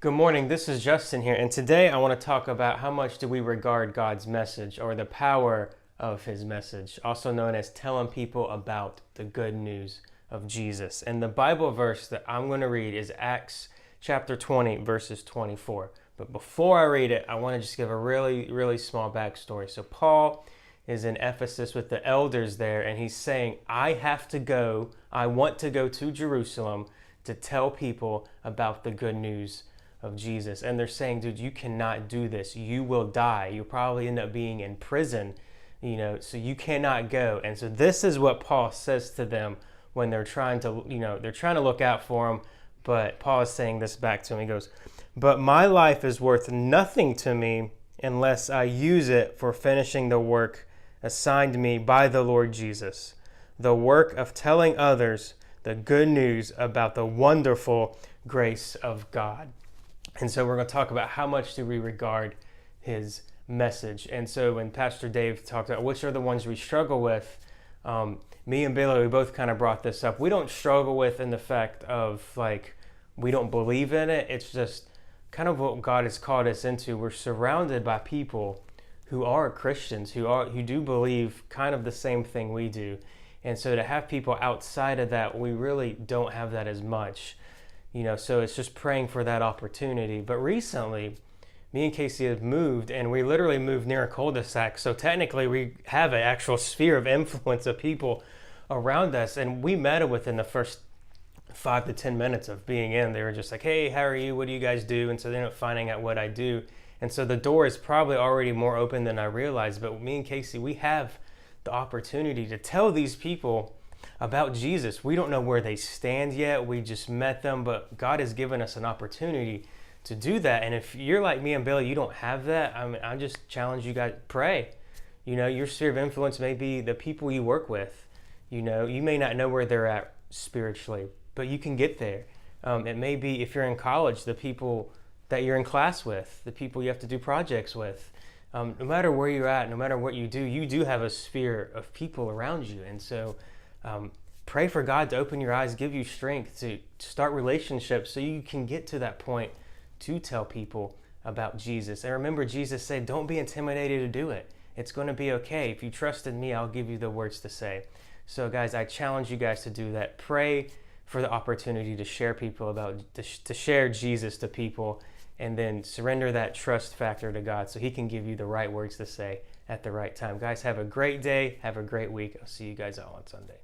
Good morning, this is Justin here, and today I want to talk about how much do we regard God's message or the power of his message, also known as telling people about the good news of Jesus. And the Bible verse that I'm going to read is Acts chapter 20, verses 24. But before I read it, I want to just give a really small backstory. So Paul is in Ephesus with the elders there, and he's saying, I want to go to Jerusalem to tell people about the good news of Jesus. And they're saying, dude, you cannot do this. You will die. You'll probably end up being in prison, so you cannot go. And so this is what Paul says to them when they're trying to look out for him. But Paul is saying this back to him. He goes, but my life is worth nothing to me unless I use it for finishing the work assigned me by the Lord Jesus, the work of telling others the good news about the wonderful grace of God. And so we're going to talk about how much do we regard his message. And so when Pastor Dave talked about which are the ones we struggle with, me and Billy, we both kind of brought this up. We don't struggle with in the fact of we don't believe in it. It's just kind of what God has called us into. We're surrounded by people who are Christians, who do believe kind of the same thing we do. And so to have people outside of that, we really don't have that as much. So it's just praying for that opportunity. But recently, me and Casey have moved, and we literally moved near a cul-de-sac. So technically, we have an actual sphere of influence of people around us. And we met it within the first 5 to 10 minutes of being in. They were just like, hey, how are you? What do you guys do? And so they ended up finding out what I do. And so the door is probably already more open than I realized. But me and Casey, we have the opportunity to tell these people about Jesus. We don't know where they stand yet. We just met them, but God has given us an opportunity to do that. And if you're like me and Billy, you don't have that, I just challenge you guys, pray. Your sphere of influence may be the people you work with. You may not know where they're at spiritually, but you can get there. It may be, if you're in college, the people that you're in class with, the people you have to do projects with. No matter where you're at, no matter what you do have a sphere of people around you. And so pray for God to open your eyes, give you strength to start relationships so you can get to that point to tell people about Jesus. And remember, Jesus said, don't be intimidated to do it. It's going to be okay. If you trust in me, I'll give you the words to say. So guys, I challenge you guys to do that. Pray for the opportunity to share to share Jesus to people, and then surrender that trust factor to God so he can give you the right words to say at the right time. Guys, have a great day. Have a great week. I'll see you guys all on Sunday.